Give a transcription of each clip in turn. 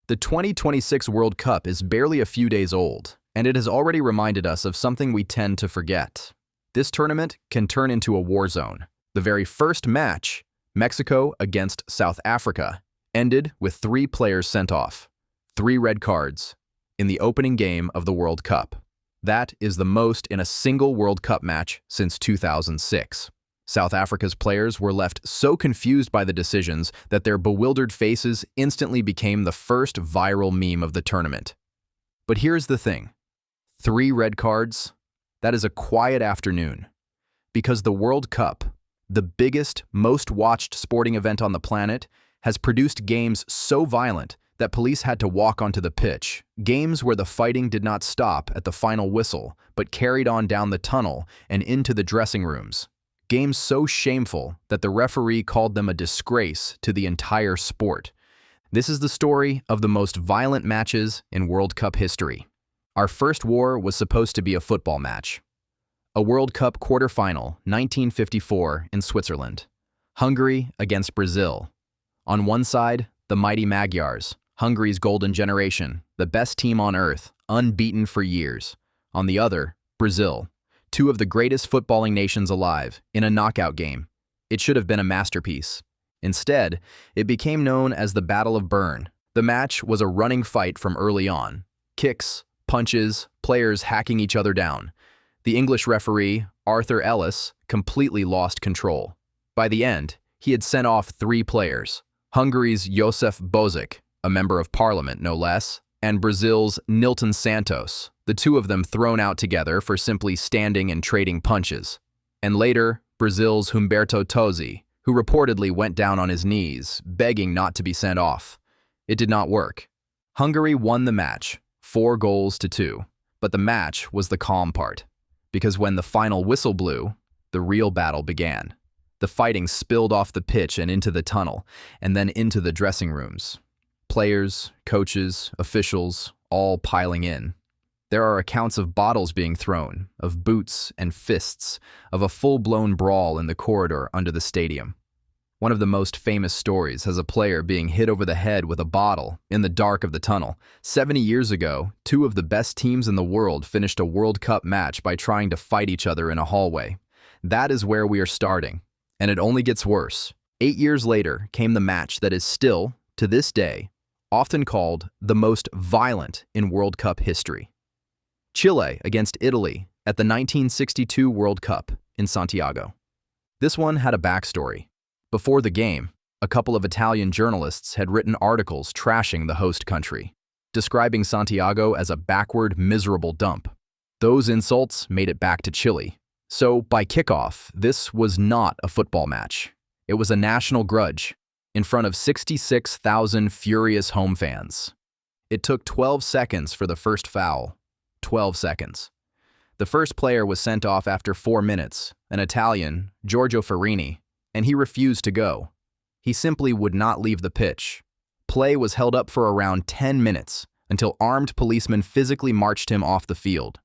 The 2026 World Cup is barely a few days old, and it has already reminded us of something we tend to forget. This tournament can turn into a war zone. The very first match, Mexico against South Africa, ended with 3 players sent off, 3 red cards, in the opening game of the World Cup. That is the most in a single World Cup match since 2006. South Africa's players were left so confused by the decisions that their bewildered faces instantly became the first viral meme of the tournament. But here's the thing. 3 red cards? That is a quiet afternoon. Because the World Cup, the biggest, most watched sporting event on the planet, has produced games so violent that police had to walk onto the pitch. Games where the fighting did not stop at the final whistle, but carried on down the tunnel and into the dressing rooms. Games so shameful that the referee called them a disgrace to the entire sport. This is the story of the most violent matches in World Cup history. Our first war was supposed to be a football match. A World Cup quarterfinal, 1954, in Switzerland. Hungary against Brazil. On one side, the mighty Magyars, Hungary's golden generation, the best team on earth, unbeaten for years. On the other, Brazil, 2 of the greatest footballing nations alive, in a knockout game. It should have been a masterpiece. Instead, it became known as the Battle of Berne. The match was a running fight from early on. Kicks, punches, players hacking each other down. The English referee, Arthur Ellis, completely lost control. By the end, he had sent off 3 players. Hungary's Josef Bozic, a member of parliament no less, and Brazil's Nilton Santos, the 2 of them thrown out together for simply standing and trading punches. And later, Brazil's Humberto Tozzi, who reportedly went down on his knees, begging not to be sent off. It did not work. Hungary won the match, 4-2, but the match was the calm part. Because when the final whistle blew, the real battle began. The fighting spilled off the pitch and into the tunnel, and then into the dressing rooms. Players, coaches, officials, all piling in. There are accounts of bottles being thrown, of boots and fists, of a full-blown brawl in the corridor under the stadium. One of the most famous stories has a player being hit over the head with a bottle in the dark of the tunnel. 70 years ago, 2 of the best teams in the world finished a World Cup match by trying to fight each other in a hallway. That is where we are starting, and it only gets worse. 8 years later came the match that is still, to this day, often called the most violent in World Cup history. Chile against Italy at the 1962 World Cup in Santiago. This one had a backstory. Before the game, a couple of Italian journalists had written articles trashing the host country, describing Santiago as a backward, miserable dump. Those insults made it back to Chile. So, by kickoff, this was not a football match. It was a national grudge, in front of 66,000 furious home fans. It took 12 seconds for the first foul. 12 seconds. The first player was sent off after 4 minutes, an Italian, Giorgio Farini, and he refused to go. He simply would not leave the pitch. Play was held up for around 10 minutes until armed policemen physically marched him off the field.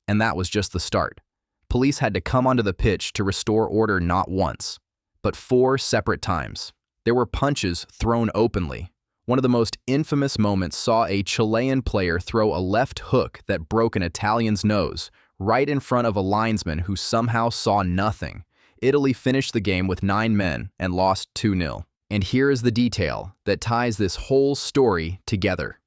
And that was just the start. Police had to come onto the pitch to restore order not once, but 4 separate times. There were punches thrown openly. One of the most infamous moments saw a Chilean player throw a left hook that broke an Italian's nose right in front of a linesman who somehow saw nothing. Italy finished the game with 9 men and lost 2-0. And here is the detail that ties this whole story together.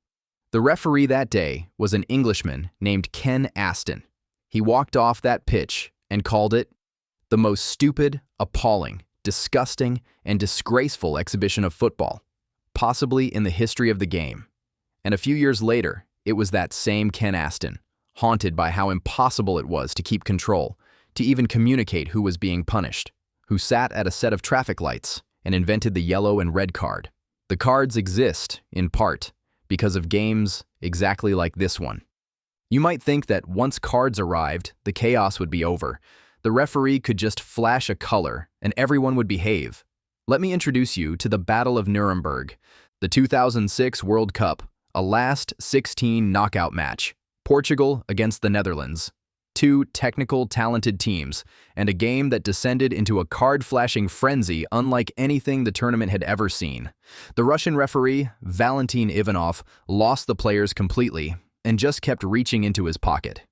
The referee that day was an Englishman named Ken Aston. He walked off that pitch and called it the most stupid, appalling, disgusting, and disgraceful exhibition of football, possibly in the history of the game. And a few years later, it was that same Ken Aston, haunted by how impossible it was to keep control, to even communicate who was being punished, who sat at a set of traffic lights and invented the yellow and red card. The cards exist, in part, because of games exactly like this one. You might think that once cards arrived, the chaos would be over. The referee could just flash a color and everyone would behave. Let me introduce you to the Battle of Nuremberg, the 2006 World Cup, a last 16 knockout match. Portugal against the Netherlands. two technical, talented teams, and a game that descended into a card-flashing frenzy unlike anything the tournament had ever seen. The Russian referee, Valentin Ivanov, lost the players completely and just kept reaching into his pocket.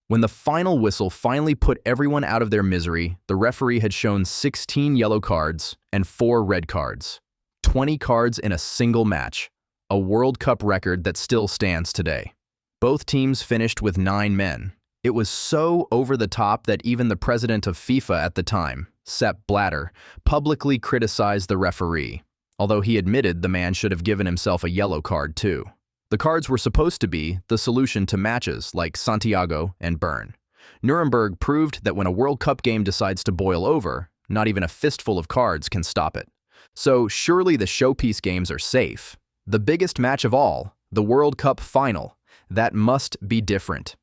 When the final whistle finally put everyone out of their misery, the referee had shown 16 yellow cards and 4 red cards. 20 cards in a single match, a World Cup record that still stands today. Both teams finished with 9 men. It was so over the top that even the president of FIFA at the time, Sepp Blatter, publicly criticized the referee, although he admitted the man should have given himself a yellow card too. The cards were supposed to be the solution to matches like Santiago and Berne. Nuremberg proved that when a World Cup game decides to boil over, not even a fistful of cards can stop it. So surely the showpiece games are safe. The biggest match of all, the World Cup final, that must be different.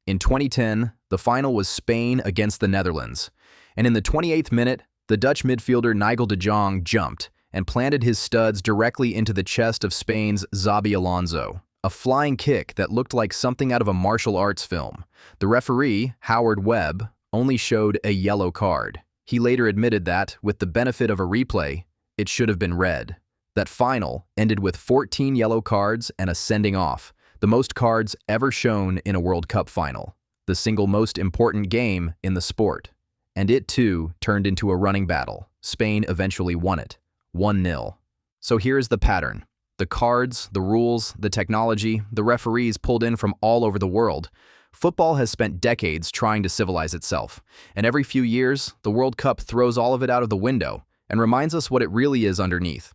In 2010, the final was Spain against the Netherlands, and in the 28th minute, the Dutch midfielder Nigel de Jong jumped and planted his studs directly into the chest of Spain's Xabi Alonso, a flying kick that looked like something out of a martial arts film. The referee, Howard Webb, only showed a yellow card. He later admitted that, with the benefit of a replay, it should have been red. That final ended with 14 yellow cards and a sending off, the most cards ever shown in a World Cup final, the single most important game in the sport. And it too turned into a running battle. Spain eventually won it, 1-0. So here's the pattern. The cards, the rules, the technology, the referees pulled in from all over the world. Football has spent decades trying to civilize itself, and every few years, the World Cup throws all of it out of the window and reminds us what it really is underneath.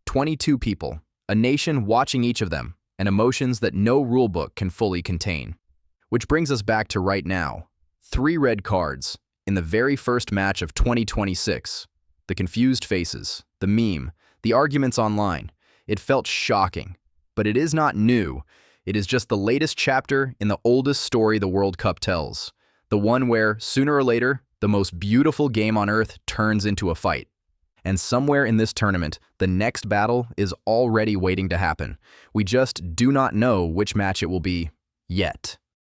22 people, a nation watching each of them, and emotions that no rulebook can fully contain. Which brings us back to right now. 3 red cards in the very first match of 2026. The confused faces, the meme, the arguments online. It felt shocking, but it is not new. It is just the latest chapter in the oldest story the World Cup tells. The one where, sooner or later, the most beautiful game on earth turns into a fight. And somewhere in this tournament, the next battle is already waiting to happen. We just do not know which match it will be yet.